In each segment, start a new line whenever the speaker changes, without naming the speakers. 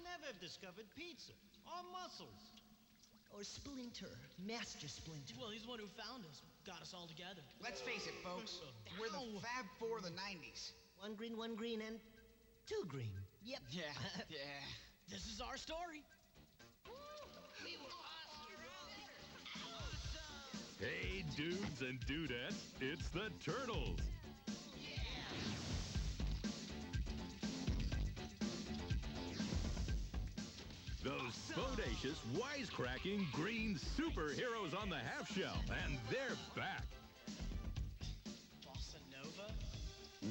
never have discovered pizza or mussels.
Or Splinter, Master Splinter.
Well, he's the one who found us, got us all together.
Let's face it, folks. We're the Fab Four of the 90s.
One green, and two green. Yep.
Yeah, yeah.
This is our story.
We were awesome.
Hey, dudes and dudettes, it's the Turtles. Those bodacious, wisecracking green superheroes on the half shell, and they're back.
Bossa Nova?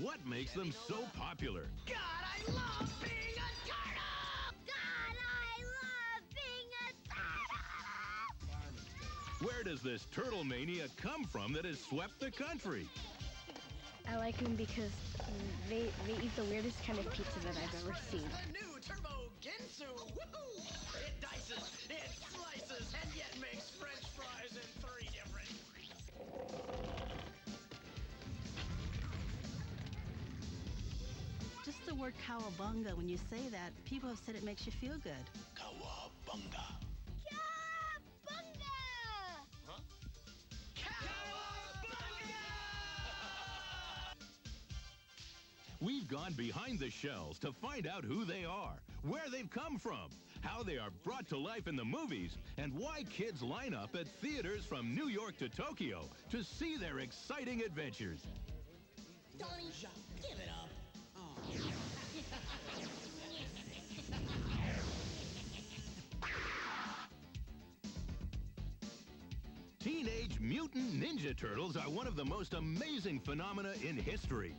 What makes them so popular?
God, I love being a turtle!
God, I love being a turtle!
Where does this turtle mania come from that has swept the country?
I like them because they eat the weirdest kind of pizza that I've ever seen.
The new Turbo Ginsu! Woohoo! It dices, it slices, and yet makes French fries in 3 different...
Just the word cowabunga, when you say that, people have said it makes you feel good.
Cowabunga.
Cowabunga!
Huh?
We've gone behind the shells to find out who they are, where they've come from, how they are brought to life in the movies, and why kids line up at theaters from New York to Tokyo to see their exciting adventures.
Donnie, give it up.
Teenage Mutant Ninja Turtles are one of the most amazing phenomena in history.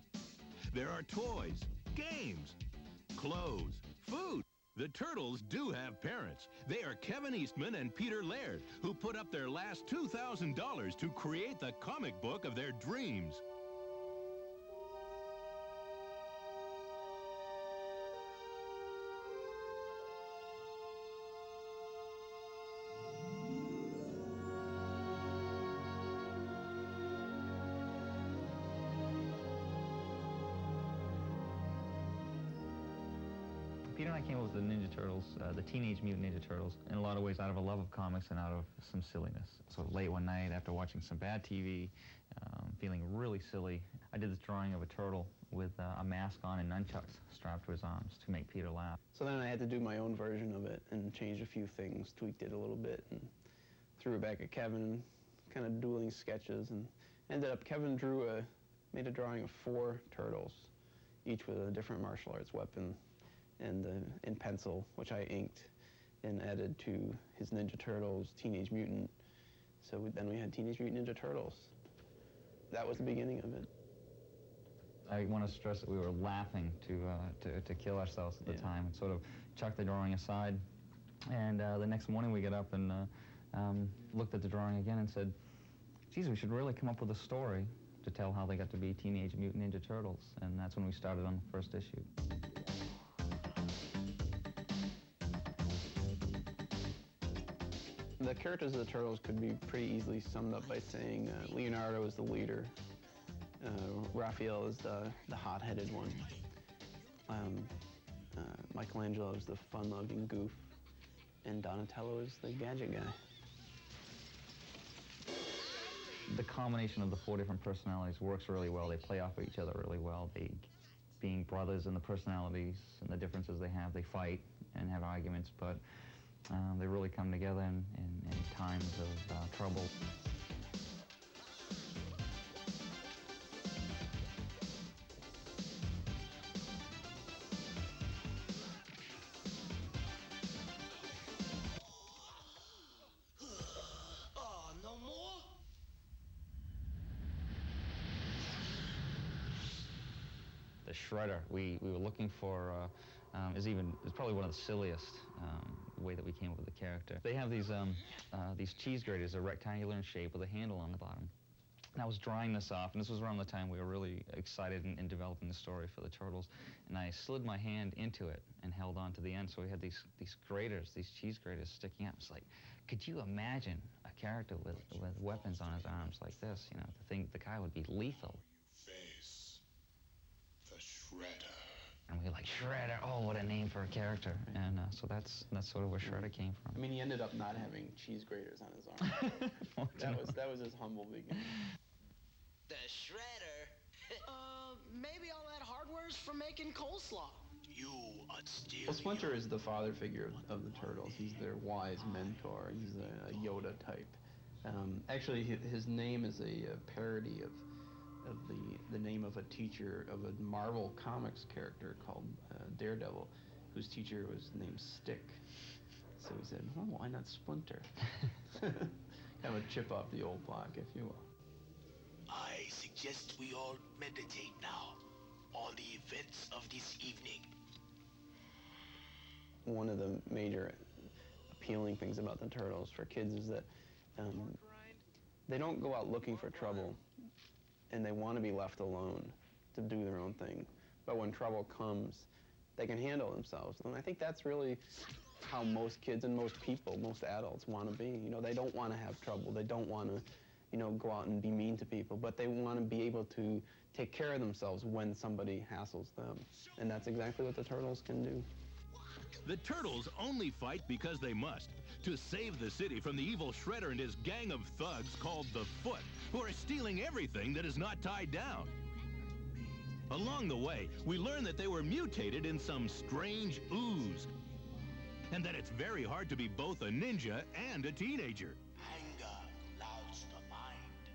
There are toys, games, clothes, food. The Turtles do have parents. They are Kevin Eastman and Peter Laird, who put up their last $2,000 to create the comic book of their dreams.
Peter and I came up with the Ninja Turtles, the Teenage Mutant Ninja Turtles, in a lot of ways out of a love of comics and out of some silliness. So late one night, after watching some bad TV, feeling really silly, I did this drawing of a turtle with a mask on and nunchucks strapped to his arms to make Peter laugh.
So then I had to do my own version of it and change a few things, tweaked it a little bit, and threw it back at Kevin, kind of dueling sketches, and ended up, Kevin made a drawing of 4 turtles, each with a different martial arts weapon, and in pencil, which I inked and added to his Ninja Turtles, Teenage Mutant. So then we had Teenage Mutant Ninja Turtles. That was the beginning of it.
I want to stress that we were laughing to kill ourselves at the time, and sort of chucked the drawing aside. And the next morning we got up and looked at the drawing again and said, geez, we should really come up with a story to tell how they got to be Teenage Mutant Ninja Turtles. And that's when we started on the first issue.
The characters of the Turtles could be pretty easily summed up by saying Leonardo is the leader, Raphael is the hot-headed one, Michelangelo is the fun-loving goof, and Donatello is the gadget guy.
The combination of the 4 different personalities works really well. They play off of each other really well. Being brothers and the personalities and the differences they have, they fight and have arguments, but they really come together in times of trouble.
Oh, no more?
The Shredder, we were looking for, is probably one of the silliest way that we came up with the character. They have these cheese graters, they're rectangular in shape with a handle on the bottom. And I was drawing this off, and this was around the time we were really excited in developing the story for the Turtles, and I slid my hand into it and held on to the end, so we had these graters, these cheese graters sticking out. It's like, could you imagine a character with weapons on his arms like this, you know, to think the guy would be lethal.
Face the Shredder.
And we like, Shredder, oh, what a name for a character. And so that's sort of where Shredder came from.
I mean, he ended up not having cheese graters on his arm. that was his humble beginning.
The Shredder? Maybe all that hardware's for making coleslaw.
Well, Splinter is the father figure of the Turtles. He's their wise mentor. He's a Yoda type. Actually, his name is a parody of the name of a teacher of a Marvel Comics character called Daredevil, whose teacher was named Stick. So he said, "Oh, why not Splinter?" Kind of a chip off the old block, if you will.
I suggest we all meditate now on the events of this evening.
One of the major appealing things about the Turtles for kids is that they don't go out looking for trouble, and they want to be left alone to do their own thing. But when trouble comes, they can handle themselves. And I think that's really how most kids and most people, most adults want to be. You know, they don't want to have trouble. They don't want to, you know, go out and be mean to people, but they want to be able to take care of themselves when somebody hassles them. And that's exactly what the Turtles can do.
The Turtles only fight because they must, to save the city from the evil Shredder and his gang of thugs called the Foot, who are stealing everything that is not tied down. Along the way, we learn that they were mutated in some strange ooze, and that it's very hard to be both a ninja and a teenager.
Anger clouds the mind.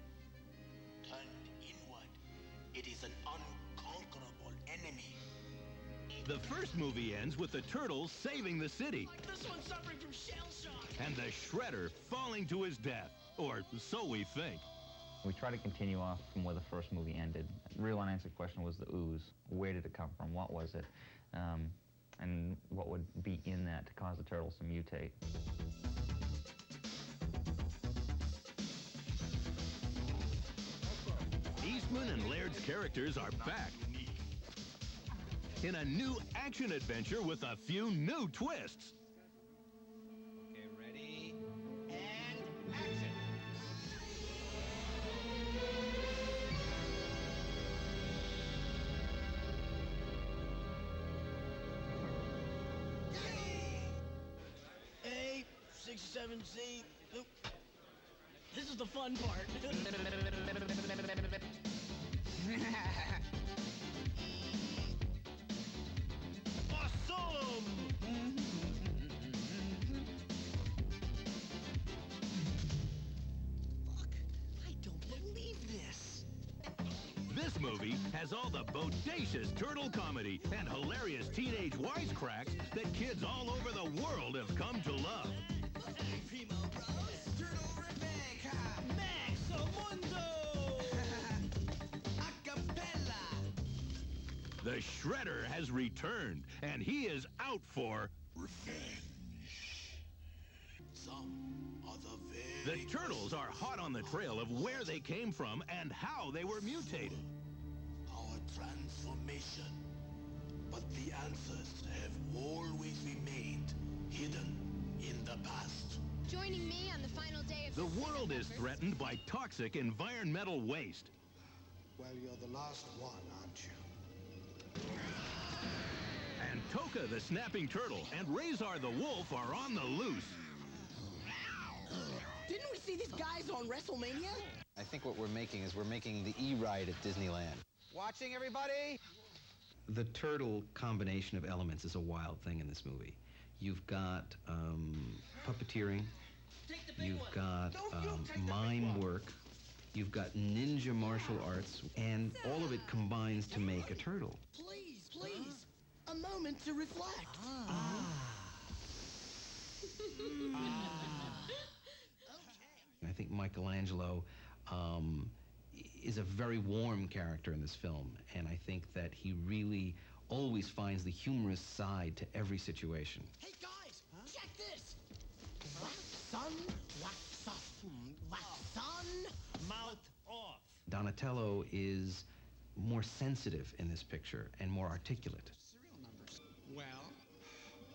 Turned inward, it is an unconquerable enemy.
The first movie ends with the Turtles saving the city.
Like this one suffering from shell shock.
And the Shredder falling to his death. Or so we think.
We try to continue off from where the first movie ended. The real unanswered question was the ooze. Where did it come from? What was it? And what would be in that to cause the Turtles to mutate?
Eastman and Laird's characters are back in a new action adventure with a few new twists.
Okay, ready, and action.
A, 67C. This is the fun part.
This movie has all the bodacious turtle comedy and hilarious teenage wisecracks that kids all over the world have come to love.
Primo Bros. Turtle Rebecca. Max Mundo. Acapella.
The Shredder has returned, and he is out for
revenge. Some are the very
The Turtles are hot on the trail of where they came from and how they were mutated.
Our transformation. But the answers have always remained hidden in the past.
Joining me on the final day of
The world is threatened by toxic environmental waste.
Well, you're the last one, aren't you?
And Toka the Snapping Turtle and Razor the Wolf are on the loose.
Didn't we see these guys on WrestleMania?
I think what we're making is we're making the E-Ride at Disneyland.
Watching, everybody?
The turtle combination of elements is a wild thing in this movie. You've got puppeteering, you've got mime work, you've got ninja martial arts, and all of it combines to make a turtle.
Please, please, a moment to reflect.
I think Michelangelo is a very warm character in this film, and I think that he really always finds the humorous side to every situation.
Hey guys, check this. Wax on, wax off, wax on.
Mouth off.
Donatello is more sensitive in this picture and more articulate.
Serial numbers. Well,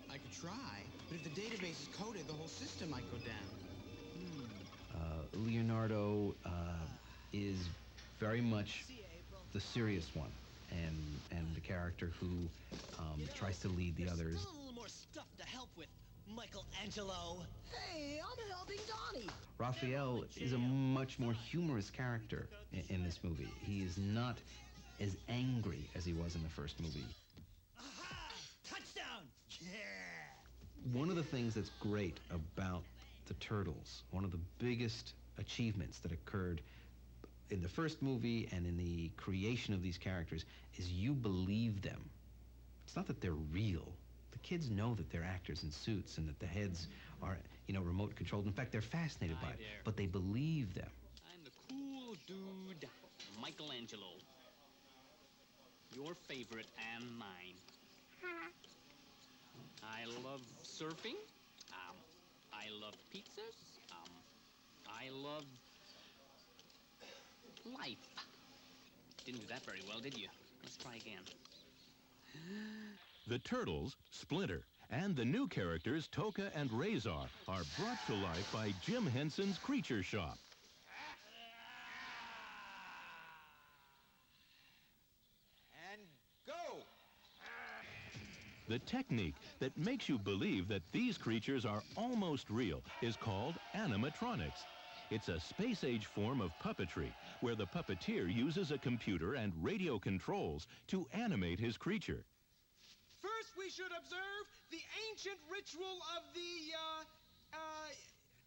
I could try, but if the database is coded, the whole system might go down.
Leonardo is very much the serious one, and the character who tries to lead the others.
A little more stuff to help with, Michelangelo.
Hey, I'm helping Donnie.
Raphael is a much more humorous character in this movie. He is not as angry as he was in the first movie.
Aha! Touchdown! Yeah!
One of the things that's great about the Turtles, one of the biggest achievements that occurred in the first movie and in the creation of these characters, is you believe them. It's not that they're real. The kids know that they're actors in suits and that the heads are, you know, remote controlled. In fact, they're fascinated by it, but they believe them.
I'm the cool dude, Michelangelo. Your favorite and mine. I love surfing. I love pizzas. I love life. Didn't do that very well, did you? Let's try again.
The Turtles, Splinter, and the new characters Toka and Razor are brought to life by Jim Henson's Creature Shop.
And go!
The technique that makes you believe that these creatures are almost real is called animatronics. It's a space-age form of puppetry where the puppeteer uses a computer and radio controls to animate his creature.
First, we should observe the ancient ritual of the,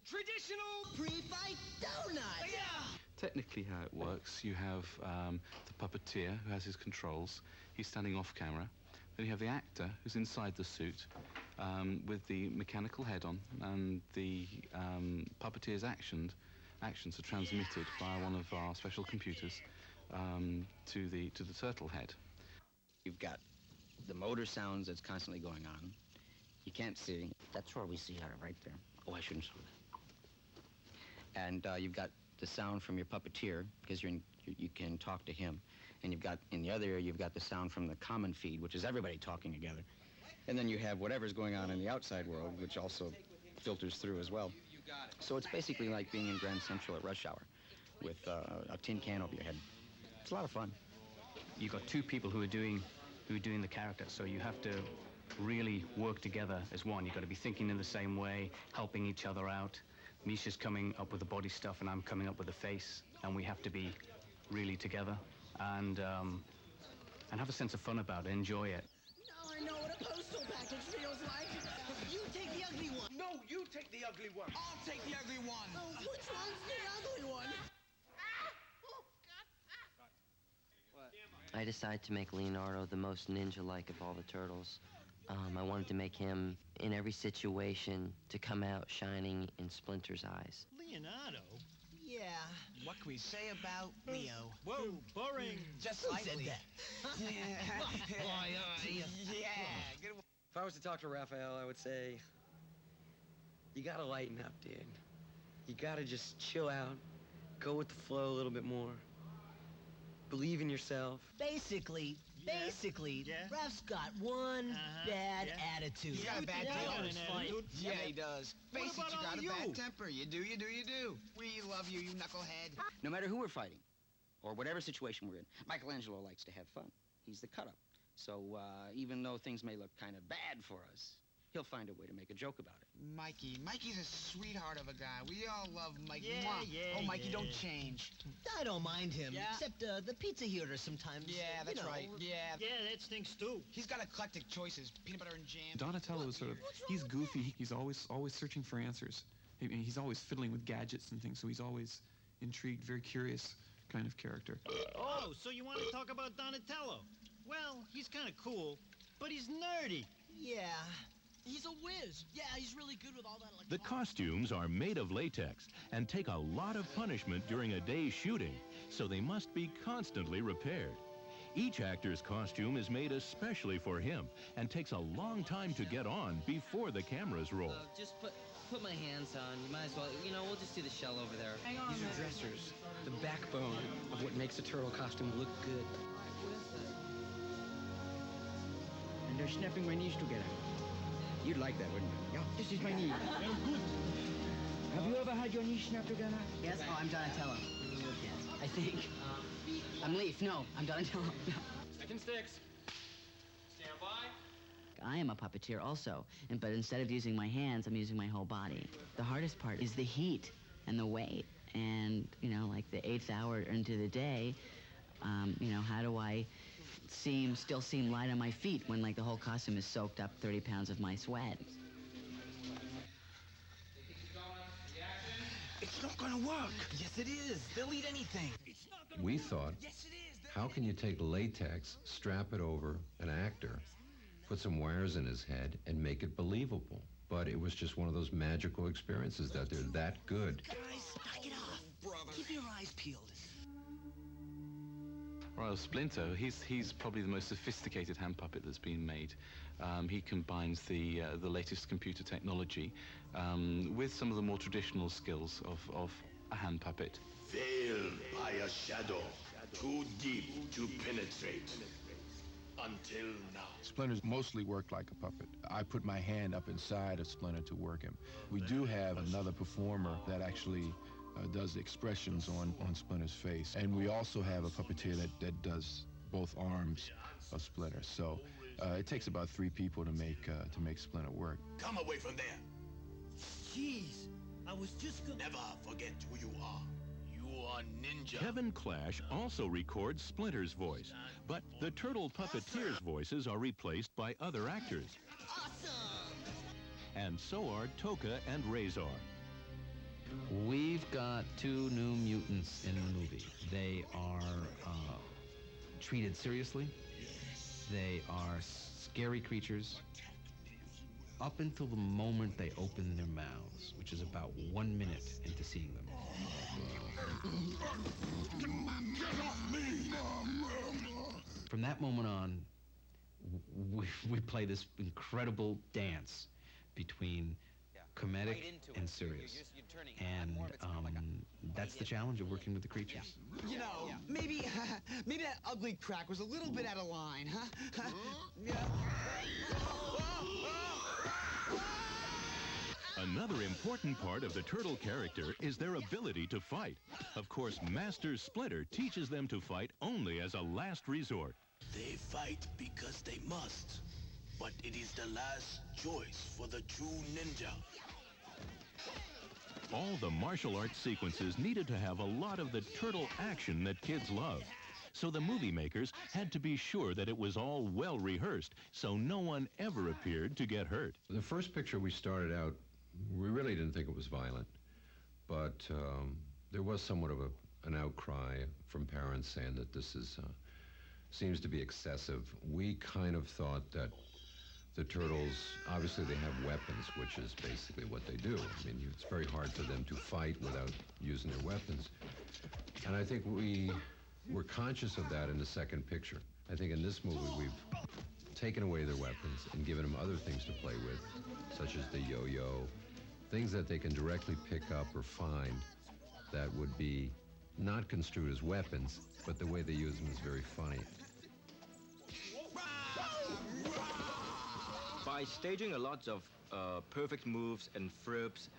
traditional
pre-fight donut.
Yeah!
Technically how it works, you have the puppeteer who has his controls. He's standing off camera. Then you have the actor who's inside the suit with the mechanical head on, and the puppeteer's actions are transmitted via one of our special computers to the turtle head.
You've got the motor sounds that's constantly going on. You can't see.
That's where we see her, right there.
Oh, I shouldn't show that. And you've got the sound from your puppeteer, because you can talk to him. And you've got, in the other ear, you've got the sound from the common feed, which is everybody talking together. And then you have whatever's going on in the outside world, which also filters through as well. So it's basically like being in Grand Central at rush hour with a tin can over your head. It's a lot of fun.
You've got two people who are doing the character, so you have to really work together as one. You've got to be thinking in the same way, helping each other out. Misha's coming up with the body stuff, and I'm coming up with the face, and we have to be really together and have a sense of fun about it, enjoy it.
Now I know what a postal package feels like.
You take the ugly one.
No, you take the ugly one. I'll take the ugly one.
Oh, which one's the ugly one?
I decided to make Leonardo the most ninja-like of all the turtles. I wanted to make him, in every situation, to come out shining in Splinter's eyes.
Leonardo?
Yeah.
What can we say about Leo?
Whoa, boring.
Just
Who
slightly.
said that?
Yeah. Good one.
If I was to talk to Raphael, I would say, you gotta lighten up, dude. You gotta just chill out, go with the flow a little bit more, believe in yourself.
Basically, Raph's got one bad attitude.
He's got a bad temper. Yeah, he does. Face it,
about
you got
all
a
you?
bad temper. You do. We love you, you knucklehead.
No matter who we're fighting, or whatever situation we're in, Michelangelo likes to have fun. He's the cut-up. So even though things may look kind of bad for us, he'll find a way to make a joke about it.
Mikey's a sweetheart of a guy. We all love Mikey.
Yeah,
Mwah.
yeah,
Oh, Mikey,
yeah.
don't change.
I don't mind him,
Yeah.
except the pizza he orders sometimes.
Yeah, that's right. Yeah.
Yeah, that stinks too.
He's got eclectic choices. Peanut butter and jam.
Donatello is sort of, he's goofy. He's always searching for answers. He's always fiddling with gadgets and things, so he's always intrigued, very curious kind of character.
Oh, so you want to talk about Donatello? Well, he's kind of cool, but he's nerdy.
Yeah.
He's a whiz. Yeah, he's really good with all that
The costumes are made of latex and take a lot of punishment during a day's shooting, so they must be constantly repaired. Each actor's costume is made especially for him and takes a long time to get on before the cameras roll.
Just put my hands on. You might as well, we'll just do the shell over there.
Hang on.
These are dressers, the backbone of what makes a turtle costume look good. And they're snapping my knees together. You'd like that, wouldn't you? Yeah, this is my knee. Have you ever had your knees snapped together?
Yes? Oh, I'm Donatello. I think. I'm Leaf. No, I'm Donatello.
Second sticks. Stand by.
I am a puppeteer also, but instead of using my hands, I'm using my whole body. The hardest part is the heat and the weight. And, you know, like the 8th hour into the day, you know, how do I still seem light on my feet when, like, the whole costume is soaked up 30 pounds of my sweat?
It's not gonna work. Yes, it is. They'll eat anything.
We thought, how can you take latex, strap it over an actor, put some wires in his head, and make it believable? But it was just one of those magical experiences that they're that good.
Guys, knock it off. Keep your eyes peeled.
Well, Splinter, he's probably the most sophisticated hand puppet that's been made. He combines the latest computer technology with some of the more traditional skills of a hand puppet.
Veiled by a shadow, too deep to penetrate. Until now.
Splinter's mostly worked like a puppet. I put my hand up inside of Splinter to work him. We do have another performer that actually does expressions on Splinter's face. And we also have a puppeteer that does both arms of Splinter. So it takes about 3 people to make Splinter work.
Come away from there.
Jeez, I was just gonna...
Never forget who you are. You are Ninja.
Kevin Clash also records Splinter's voice, but the Turtle Puppeteer's voices are replaced by other actors.
Awesome!
And so are Toka and Razor.
We've got 2 new mutants in the movie. They are treated seriously. They are scary creatures up until the moment they open their mouths, which is about 1 minute into seeing them. From that moment on, we play this incredible dance between comedic and serious. And that's the challenge of working with the creatures.
You know, maybe that ugly crack was a little bit out of line, huh?
Another important part of the turtle character is their ability to fight. Of course, Master Splinter teaches them to fight only as a last resort.
They fight because they must, but it is the last choice for the true ninja.
All the martial arts sequences needed to have a lot of the turtle action that kids love. So the movie makers had to be sure that it was all well rehearsed, so no one ever appeared to get hurt.
The first picture we started out, we really didn't think it was violent, but there was somewhat of an outcry from parents saying that this seems to be excessive. We kind of thought that the turtles, obviously they have weapons, which is basically what they do. I mean, it's very hard for them to fight without using their weapons. And I think we were conscious of that in the second picture. I think in this movie we've taken away their weapons and given them other things to play with, such as the yo-yo, things that they can directly pick up or find that would be not construed as weapons, but the way they use them is very funny.
By staging a lot of perfect moves and flips,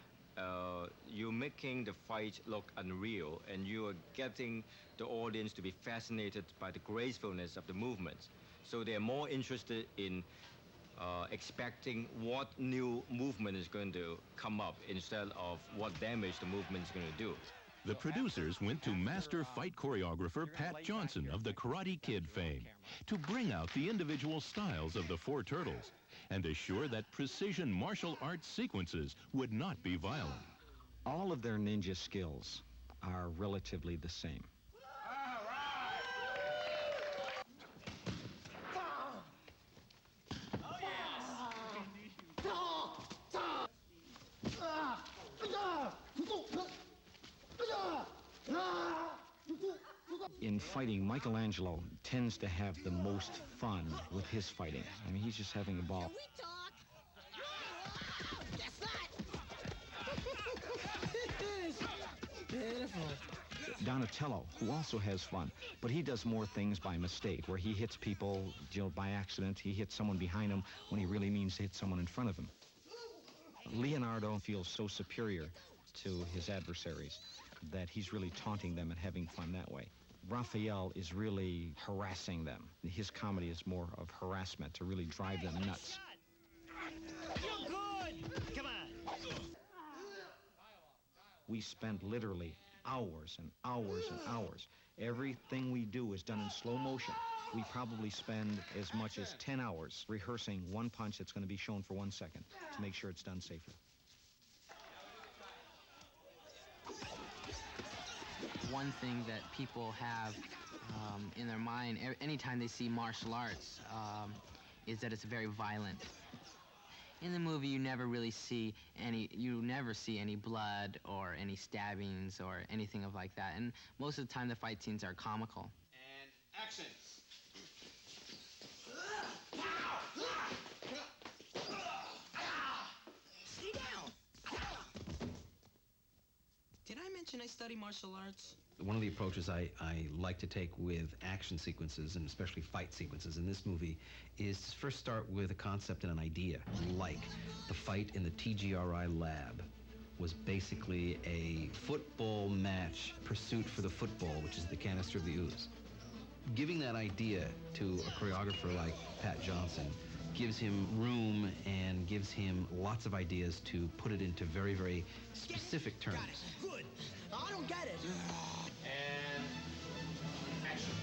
you're making the fight look unreal, and you are getting the audience to be fascinated by the gracefulness of the movements. So they're more interested in expecting what new movement is going to come up instead of what damage the movement is going to do.
The producers went to master fight choreographer Pat Johnson of the Karate Kid fame to bring out the individual styles of the 4 turtles and assure that precision martial arts sequences would not be violent.
All of their ninja skills are relatively the same. In fighting, Michelangelo tends to have the most fun with his fighting. I mean, he's just having a ball. Donatello, who also has fun, but he does more things by mistake, where he hits people, you know, by accident. He hits someone behind him when he really means to hit someone in front of him. Leonardo feels so superior to his adversaries that he's really taunting them and having fun that way. Raphael is really harassing them. His comedy is more of harassment to really drive them nuts.
You're good! Come on!
We spend literally hours and hours and hours. Everything we do is done in slow motion. We probably spend as much as 10 hours rehearsing one punch that's going to be shown for 1 second to make sure it's done safely.
One thing that people have in their mind anytime they see martial arts is that it's very violent. In the movie, you never see any blood or any stabbings or anything of like that. And most of the time, the fight scenes are comical.
And action.
Sit down. Did I mention I study martial arts?
One of the approaches I like to take with action sequences, and especially fight sequences in this movie, is to first start with a concept and an idea. Like the fight in the TGRI lab was basically a football match pursuit for the football, which is the canister of the ooze. Giving that idea to a choreographer like Pat Johnson gives him room and gives him lots of ideas to put it into very, very specific terms.
Got it. Good. I don't get it.
And action.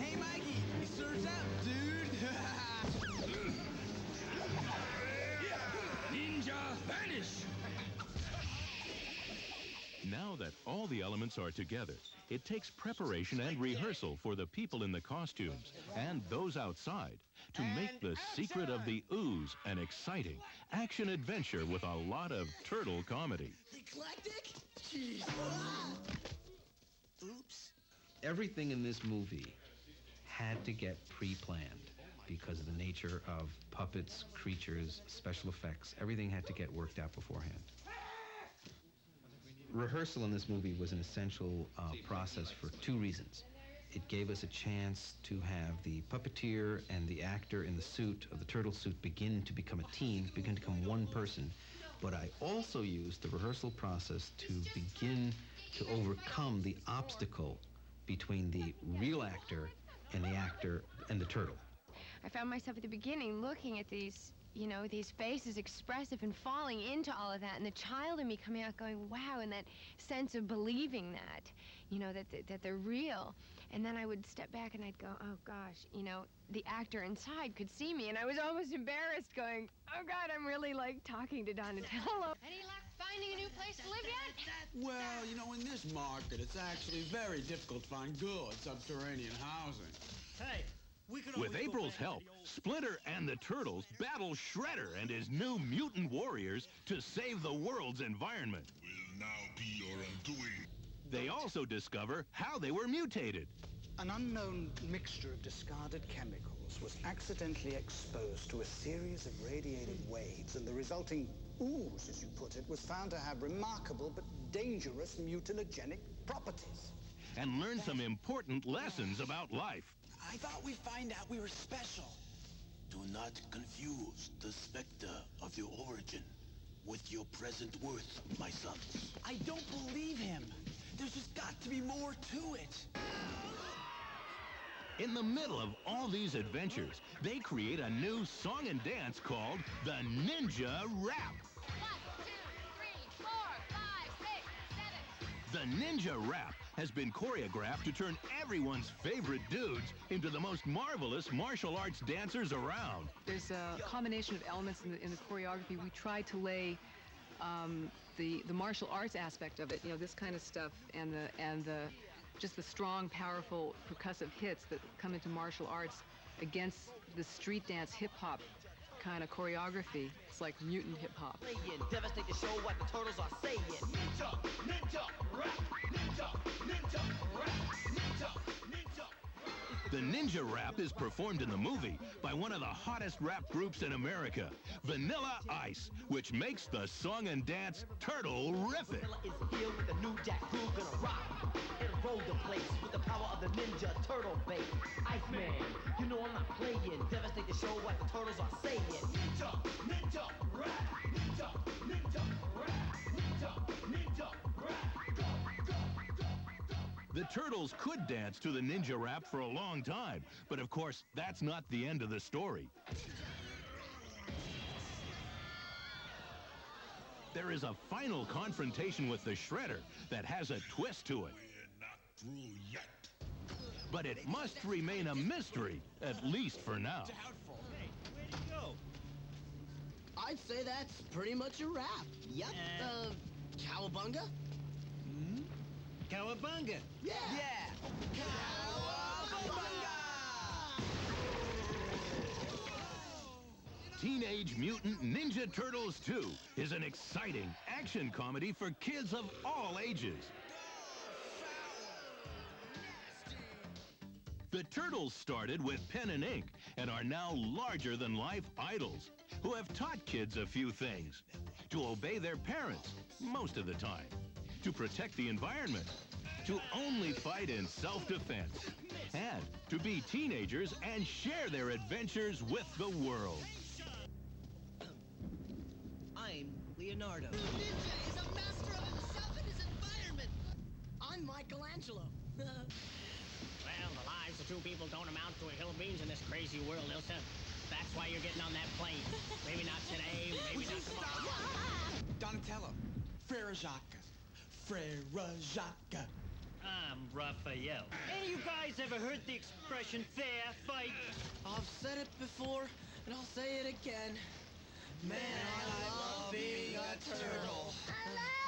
Hey, Mikey, he serves out, dude.
Ninja vanish! Now that all the elements are together, it takes preparation and rehearsal for the people in the costumes and those outside to make the secret of the ooze an exciting action adventure with a lot of turtle comedy.
Eclectic? Jeez. Oops.
Everything in this movie had to get pre-planned because of the nature of puppets, creatures, special effects. Everything had to get worked out beforehand. Rehearsal in this movie was an essential process for two reasons. It gave us a chance to have the puppeteer and the actor in the suit, of the turtle suit, begin to become a team, begin to become one person. But I also used the rehearsal process to begin to overcome the obstacle between the real actor and the turtle.
I found myself at the beginning looking at these, you know, these faces expressive and falling into all of that, and the child in me coming out going, wow, and that sense of believing that, you know, that they're real. And then I would step back and I'd go, oh gosh, you know, the actor inside could see me, and I was almost embarrassed going, oh God, I'm really like talking to Donatello.
Any luck finding a new place to live yet?
Well, you know, in this market, it's actually very difficult to find good subterranean housing.
Hey, we could
With April's help, Splinter and the Turtles battle Shredder and his new mutant warriors to save the world's environment.
Will now be your undoing.
They also discover how they were mutated.
An unknown mixture of discarded chemicals was accidentally exposed to a series of radiated waves, and the resulting ooze, as you put it, was found to have remarkable but dangerous mutagenic properties.
And learn some important lessons about life.
I thought we'd find out we were special.
Do not confuse the specter of your origin with your present worth, my sons.
I don't believe him. There's just got to be more to it.
In the middle of all these adventures, they create a new song and dance called the Ninja Rap.
1, 2, 3, 4, 5, 6, 7.
The Ninja Rap has been choreographed to turn everyone's favorite dudes into the most marvelous martial arts dancers around.
There's a combination of elements in the choreography. We try to lay the martial arts aspect of it, you know, this kind of stuff, and the just the strong, powerful, percussive hits that come into martial arts against the street dance hip-hop kind of choreography. It's like mutant hip-hop.
Devastate the show what the turtles are saying. Ninja, ninja, rap, ninja, ninja, rap, ninja, ninja.
The ninja rap is performed in the movie by one of the hottest rap groups in America, Vanilla Ice, which makes the song and dance turtle-rific.
Vanilla is here with a new jack groove gonna rock. It'll roll the place with the power of the ninja turtle bait. Iceman, you know I'm not playing. Devastate the show like the turtles are saying. Ninja, ninja, rap, ninja, ninja, rap, ninja, ninja, rap. Go, go, go, go.
The turtles could dance to the ninja rap for a long time, but of course, that's not the end of the story. There is a final confrontation with the Shredder that has a twist to it.
We're not through yet.
But it must remain a mystery, at least for now.
Hey, where'd he go?
I'd say that's pretty much a wrap. Yep. Cowabunga?
Cowabunga!
Yeah!
Teenage Mutant Ninja Turtles 2 is an exciting action comedy for kids of all ages. The Turtles started with pen and ink and are now larger-than-life idols who have taught kids a few things. To obey their parents, most of the time. To protect the environment. To only fight in self-defense. And to be teenagers and share their adventures with the world.
I'm Leonardo.
Ninja is a master of himself and his environment. I'm Michelangelo.
Well, the lives of two people don't amount to a hill of beans in this crazy world, Ilsa. That's why you're getting on that plane. Maybe not today, maybe not tomorrow.
Donatello, Frere Jacques, Frere Jacques.
I'm Raphael. Any of you guys ever heard the expression fair fight?
I've said it before, and I'll say it again. Man, I love being a turtle.
I love